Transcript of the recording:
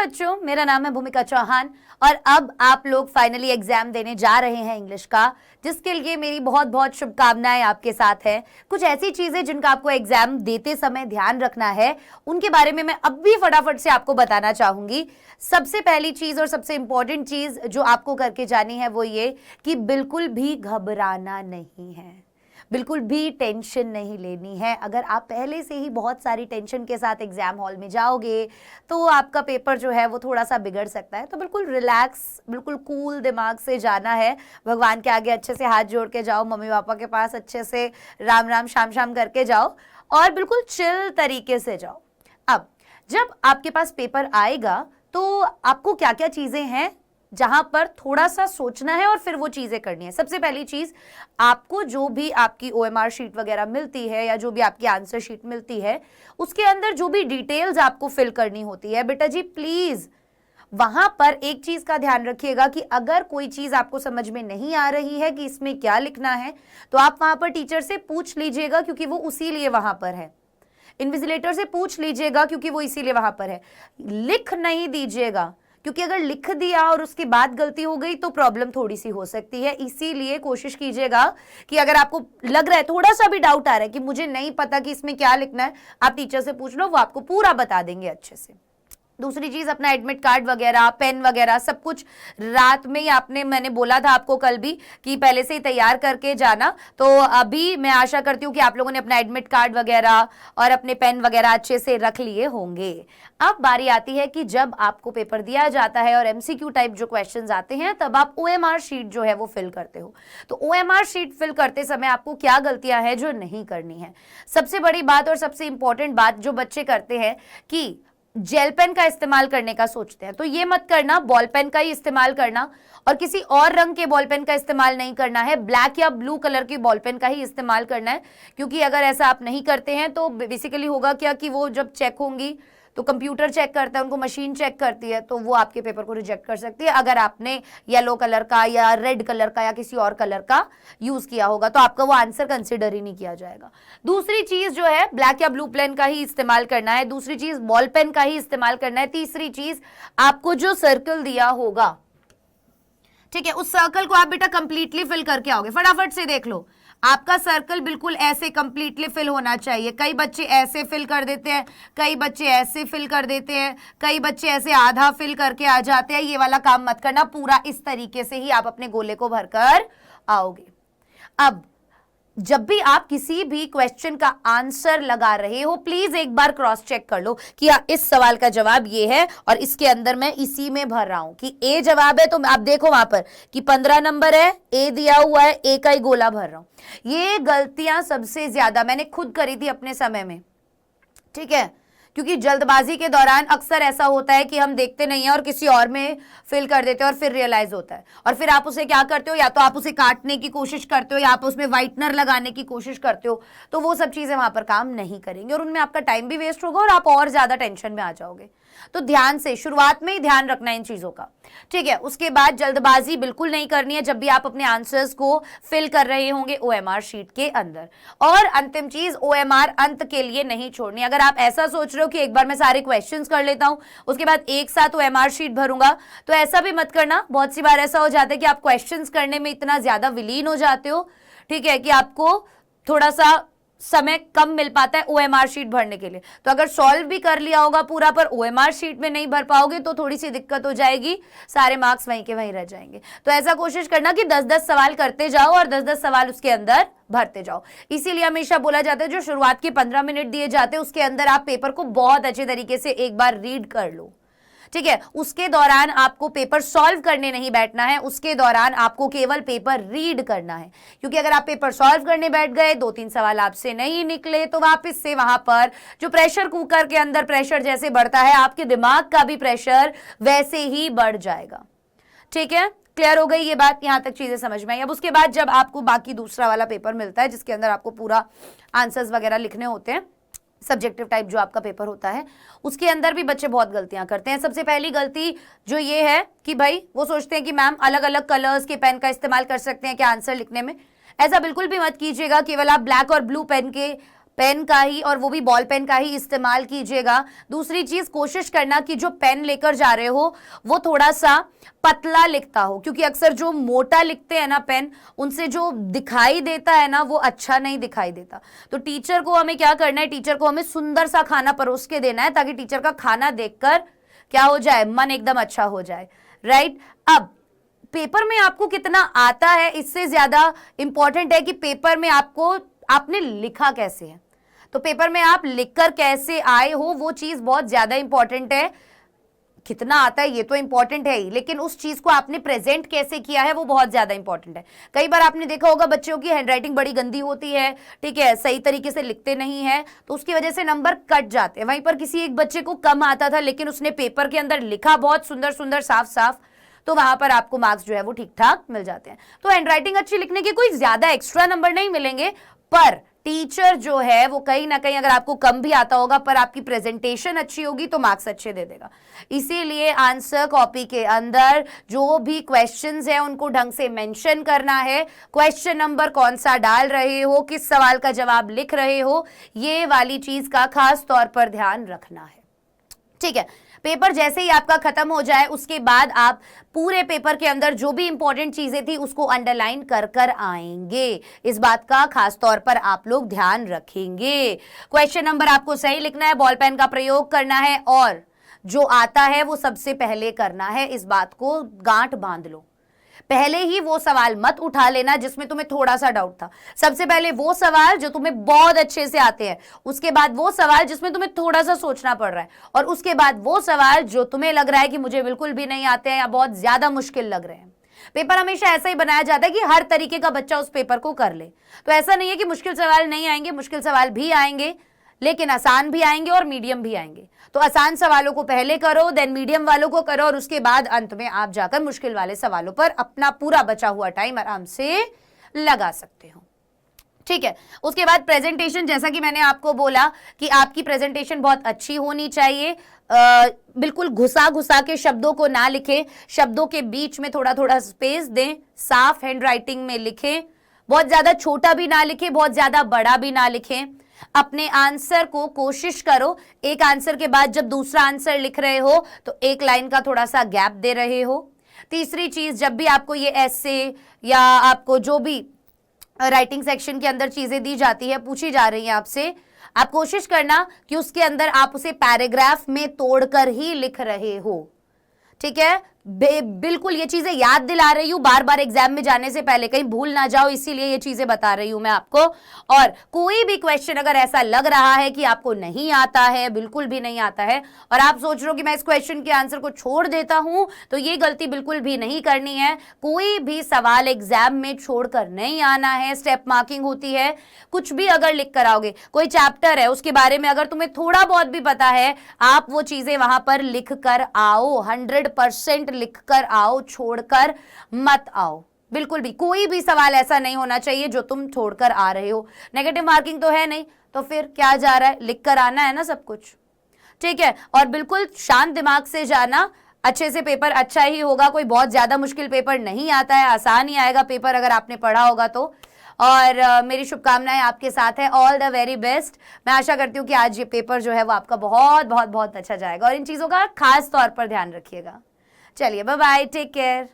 बच्चों, मेरा नाम है भूमिका चौहान और अब आप लोग फाइनली एग्जाम देने जा रहे हैं इंग्लिश का, जिसके लिए मेरी बहुत बहुत शुभकामनाएं आपके साथ हैं। कुछ ऐसी चीजें जिनका आपको एग्जाम देते समय ध्यान रखना है, उनके बारे में मैं अब भी फटाफट से आपको बताना चाहूंगी। सबसे पहली चीज और सबसे इंपॉर्टेंट चीज जो आपको करके जानी है वो ये कि बिल्कुल भी घबराना नहीं है, बिल्कुल भी टेंशन नहीं लेनी है। अगर आप पहले से ही बहुत सारी टेंशन के साथ एग्जाम हॉल में जाओगे तो आपका पेपर जो है वो थोड़ा सा बिगड़ सकता है। तो बिल्कुल रिलैक्स, बिल्कुल कूल दिमाग से जाना है। भगवान के आगे अच्छे से हाथ जोड़ के जाओ, मम्मी पापा के पास अच्छे से राम राम शाम शाम करके जाओ और बिल्कुल चिल तरीके से जाओ। अब जब आपके पास पेपर आएगा तो आपको क्या क्या चीजें हैं जहां पर थोड़ा सा सोचना है और फिर वो चीजें करनी है। सबसे पहली चीज, आपको जो भी आपकी OMR शीट वगैरह मिलती है या जो भी आपकी आंसर शीट मिलती है, उसके अंदर जो भी डिटेल्स आपको फिल करनी होती है, बेटा जी प्लीज वहां पर एक चीज का ध्यान रखिएगा कि अगर कोई चीज आपको समझ में नहीं आ रही है कि इसमें क्या लिखना है, तो आप वहां पर टीचर से पूछ लीजिएगा, क्योंकि वो उसी लिए वहां पर है। इन्विजिलेटर से पूछ लीजिएगा क्योंकि वो इसीलिए वहां पर है। लिख नहीं दीजिएगा, क्योंकि अगर लिख दिया और उसके बाद गलती हो गई तो प्रॉब्लम थोड़ी सी हो सकती है। इसीलिए कोशिश कीजिएगा कि अगर आपको लग रहा है, थोड़ा सा भी डाउट आ रहा है कि मुझे नहीं पता कि इसमें क्या लिखना है, आप टीचर से पूछ लो, वो आपको पूरा बता देंगे अच्छे से। दूसरी चीज, अपना एडमिट कार्ड वगैरह, पेन वगैरह सब कुछ रात में ही मैंने बोला था आपको कल भी कि पहले से ही तैयार करके जाना। तो अभी मैं आशा करती हूँ कि आप लोगों ने अपना एडमिट कार्ड वगैरह और अपने पेन वगैरह अच्छे से रख लिए होंगे। अब बारी आती है कि जब आपको पेपर दिया जाता है और MCQ टाइप जो क्वेश्चंस आते हैं, तब आप OMR शीट जो है वो फिल करते हो। तो OMR शीट फिल करते समय आपको क्या गलतियां हैं जो नहीं करनी है। सबसे बड़ी बात और सबसे इंपॉर्टेंट बात जो बच्चे करते हैं कि जेल पेन का इस्तेमाल करने का सोचते हैं, तो ये मत करना, बॉल पेन का ही इस्तेमाल करना और किसी और रंग के बॉल पेन का इस्तेमाल नहीं करना है। ब्लैक या ब्लू कलर की बॉल पेन का ही इस्तेमाल करना है, क्योंकि अगर ऐसा आप नहीं करते हैं तो बेसिकली होगा क्या कि वो जब चेक होंगी तो कंप्यूटर चेक करता है, उनको मशीन चेक करती है, तो वो आपके पेपर को रिजेक्ट कर सकती है अगर आपने येलो कलर का या रेड कलर का या किसी और कलर का यूज किया होगा, तो आपका वो आंसर कंसिडर ही नहीं किया जाएगा। दूसरी चीज जो है, ब्लैक या ब्लू पेन का ही इस्तेमाल करना है। दूसरी चीज, बॉल पेन का ही इस्तेमाल करना है। तीसरी चीज, आपको जो सर्कल दिया होगा, ठीक है, उस सर्कल को आप बेटा कंप्लीटली फिल करके आओगे। फटाफट से देख लो, आपका सर्कल बिल्कुल ऐसे कंप्लीटली फिल होना चाहिए। कई बच्चे ऐसे फिल कर देते हैं, कई बच्चे ऐसे फिल कर देते हैं, कई बच्चे ऐसे आधा फिल करके आ जाते हैं। ये वाला काम मत करना, पूरा इस तरीके से ही आप अपने गोले को भरकर आओगे। अब जब भी आप किसी भी क्वेश्चन का आंसर लगा रहे हो, प्लीज एक बार क्रॉस चेक कर लो कि इस सवाल का जवाब ये है और इसके अंदर मैं इसी में भर रहा हूं कि ए जवाब है, तो आप देखो वहां पर कि 15 नंबर है, ए दिया हुआ है, ए का ही गोला भर रहा हूं। ये गलतियां सबसे ज्यादा मैंने खुद करी थी अपने समय में, ठीक है, क्योंकि जल्दबाजी के दौरान अक्सर ऐसा होता है कि हम देखते नहीं है और किसी और में फिल कर देते हैं और फिर रियलाइज होता है, और फिर आप उसे क्या करते हो, या तो आप उसे काटने की कोशिश करते हो या आप उसमें व्हाइटनर लगाने की कोशिश करते हो, तो वो सब चीजें वहां पर काम नहीं करेंगे और उनमें आपका टाइम भी वेस्ट होगा और आप और ज्यादा टेंशन में आ जाओगे। तो ध्यान से, शुरुआत में ही ध्यान रखना है इन चीजों का, ठीक है। उसके बाद जल्दबाजी बिल्कुल नहीं करनी है जब भी आप अपने आंसर्स को फिल कर रहे होंगे OMR शीट के अंदर। और अंतिम चीज, OMR अंत के लिए नहीं छोड़नी। अगर आप ऐसा सोच रहे हो कि एक बार मैं सारे क्वेश्चंस कर लेता हूं, उसके बाद एक साथ OMR शीट भरूंगा, तो ऐसा भी मत करना। बहुत सी बार ऐसा हो जाता है कि आप क्वेश्चंस करने में इतना ज्यादा विलीन हो जाते हो, ठीक है, कि आपको थोड़ा सा समय कम मिल पाता है OMR शीट भरने के लिए। तो अगर सॉल्व भी कर लिया होगा पूरा, पर OMR शीट में नहीं भर पाओगे तो थोड़ी सी दिक्कत हो जाएगी, सारे मार्क्स वहीं के वहीं रह जाएंगे। तो ऐसा कोशिश करना कि 10-10 सवाल करते जाओ और 10-10 सवाल उसके अंदर भरते जाओ। इसीलिए हमेशा बोला जाता है जो शुरुआत के 15 मिनट दिए जाते हैं उसके अंदर आप पेपर को बहुत अच्छे तरीके से एक बार रीड कर लो, ठीक है। उसके दौरान आपको पेपर सॉल्व करने नहीं बैठना है, उसके दौरान आपको केवल पेपर रीड करना है, क्योंकि अगर आप पेपर सॉल्व करने बैठ गए, 2-3 सवाल आपसे नहीं निकले, तो वापस से वहां पर जो प्रेशर कुकर के अंदर प्रेशर जैसे बढ़ता है, आपके दिमाग का भी प्रेशर वैसे ही बढ़ जाएगा, ठीक है। क्लियर हो गई ये बात, यहां तक चीजें समझ में आई। अब उसके बाद जब आपको बाकी दूसरा वाला पेपर मिलता है जिसके अंदर आपको पूरा आंसर्स वगैरह लिखने होते हैं, सब्जेक्टिव टाइप जो आपका पेपर होता है, उसके अंदर भी बच्चे बहुत गलतियां करते हैं। सबसे पहली गलती जो ये है कि भाई वो सोचते हैं कि मैम अलग अलग कलर्स के पेन का इस्तेमाल कर सकते हैं क्या आंसर लिखने में। ऐसा बिल्कुल भी मत कीजिएगा। केवल आप ब्लैक और ब्लू पेन के पेन का ही, और वो भी बॉल पेन का ही इस्तेमाल कीजिएगा। दूसरी चीज, कोशिश करना कि जो पेन लेकर जा रहे हो वो थोड़ा सा पतला लिखता हो, क्योंकि अक्सर जो मोटा लिखते हैं ना पेन, उनसे जो दिखाई देता है ना वो अच्छा नहीं दिखाई देता। तो टीचर को हमें क्या करना है, टीचर को हमें सुंदर सा खाना परोस के देना है, ताकि टीचर का खाना देखकर क्या हो जाए, मन एकदम अच्छा हो जाए, राइट। अब पेपर में आपको कितना आता है इससे ज्यादा इंपॉर्टेंट है कि पेपर में आपने लिखा कैसे है। तो पेपर में आप लिखकर कैसे आए हो वो चीज बहुत ज्यादा इंपॉर्टेंट है। कितना आता है ये तो इंपॉर्टेंट है ही, लेकिन उस चीज को आपने प्रेजेंट कैसे किया है वो बहुत ज्यादा इंपॉर्टेंट है। कई बार आपने देखा होगा बच्चों की हैंडराइटिंग बड़ी गंदी होती है, ठीक है, सही तरीके से लिखते नहीं है, तो उसकी वजह से नंबर कट जाते हैं। वहीं पर किसी एक बच्चे को कम आता था लेकिन उसने पेपर के अंदर लिखा बहुत सुंदर सुंदर साफ साफ, तो वहां पर आपको मार्क्स जो है वो ठीक ठाक मिल जाते हैं। तो हैंडराइटिंग अच्छी लिखने के कोई ज्यादा एक्स्ट्रा नंबर नहीं मिलेंगे, पर टीचर जो है वो कहीं ना कहीं, अगर आपको कम भी आता होगा पर आपकी प्रेजेंटेशन अच्छी होगी तो मार्क्स अच्छे दे देगा। इसीलिए आंसर कॉपी के अंदर जो भी क्वेश्चंस हैं उनको ढंग से मेंशन करना है। क्वेश्चन नंबर कौन सा डाल रहे हो, किस सवाल का जवाब लिख रहे हो, ये वाली चीज का खास तौर पर ध्यान रखना है, ठीक है। पेपर जैसे ही आपका खत्म हो जाए उसके बाद आप पूरे पेपर के अंदर जो भी इंपॉर्टेंट चीजें थी उसको अंडरलाइन कर कर आएंगे। इस बात का खास तौर पर आप लोग ध्यान रखेंगे। क्वेश्चन नंबर आपको सही लिखना है, बॉल पेन का प्रयोग करना है, और जो आता है वो सबसे पहले करना है। इस बात को गांठ बांध लो। पहले ही वो सवाल मत उठा लेना जिसमें तुम्हें थोड़ा सा डाउट था। सबसे पहले वो सवाल जो तुम्हें बहुत अच्छे से आते हैं, उसके बाद वो सवाल जिसमें तुम्हें थोड़ा सा सोचना पड़ रहा है, और उसके बाद वो सवाल जो तुम्हें लग रहा है कि मुझे बिल्कुल भी नहीं आते हैं या बहुत ज्यादा मुश्किल लग रहे हैं। पेपर हमेशा ऐसा ही बनाया जाता है कि हर तरीके का बच्चा उस पेपर को कर ले। तो ऐसा नहीं है कि मुश्किल सवाल नहीं आएंगे, मुश्किल सवाल भी आएंगे, लेकिन आसान भी आएंगे और मीडियम भी आएंगे। तो आसान सवालों को पहले करो, देन मीडियम वालों को करो, और उसके बाद अंत में आप जाकर मुश्किल वाले सवालों पर अपना पूरा बचा हुआ टाइम आराम से लगा सकते हो, ठीक है। उसके बाद प्रेजेंटेशन, जैसा कि मैंने आपको बोला कि आपकी प्रेजेंटेशन बहुत अच्छी होनी चाहिए। बिल्कुल घुसा घुसा के शब्दों को ना लिखें, शब्दों के बीच में थोड़ा थोड़ा स्पेस दें, साफ हैंडराइटिंग में लिखें, बहुत ज्यादा छोटा भी ना लिखें, बहुत ज्यादा बड़ा भी ना लिखें। अपने आंसर को कोशिश करो, एक आंसर के बाद जब दूसरा आंसर लिख रहे हो तो एक लाइन का थोड़ा सा गैप दे रहे हो। तीसरी चीज, जब भी आपको ये ऐसे या आपको जो भी राइटिंग सेक्शन के अंदर चीजें दी जाती है, पूछी जा रही है आपसे, आप कोशिश करना कि उसके अंदर आप उसे पैराग्राफ में तोड़कर ही लिख रहे हो, ठीक है। बिल्कुल ये चीजें याद दिला रही हूं, बार बार एग्जाम में जाने से पहले कहीं भूल ना जाओ, इसीलिए ये चीजें बता रही हूं मैं आपको। और कोई भी क्वेश्चन अगर ऐसा लग रहा है कि आपको नहीं आता है, बिल्कुल भी नहीं आता है, और आप सोच रहे हो कि मैं इस क्वेश्चन के आंसर को छोड़ देता हूं, तो ये गलती बिल्कुल भी नहीं करनी है। कोई भी सवाल एग्जाम में छोड़कर नहीं आना है, स्टेप मार्किंग होती है। कुछ भी अगर लिख कर आओगे, कोई चैप्टर है उसके बारे में अगर तुम्हें थोड़ा बहुत भी पता है, आप वो चीजें वहां पर लिख कर आओ, 100% लिखकर आओ, छोड़कर मत आओ। बिल्कुल भी कोई भी सवाल ऐसा नहीं होना चाहिए जो तुम छोड़कर आ रहे हो। नेगेटिव मार्किंग तो है नहीं, तो फिर क्या जा रहा है, लिखकर आना है ना सब कुछ, ठीक है। और बिल्कुल शांत दिमाग से जाना, अच्छे से पेपर अच्छा ही होगा। कोई बहुत ज्यादा मुश्किल पेपर नहीं आता है, आसान ही आएगा पेपर अगर आपने पढ़ा होगा तो। और मेरी शुभकामनाएं आपके साथ है, ऑल द वेरी बेस्ट। मैं आशा करती हूँ कि आज ये पेपर जो है वो आपका बहुत बहुत बहुत अच्छा जाएगा, और इन चीजों का खास तौर पर ध्यान रखिएगा। चलिए बाय बाय, टेक केयर।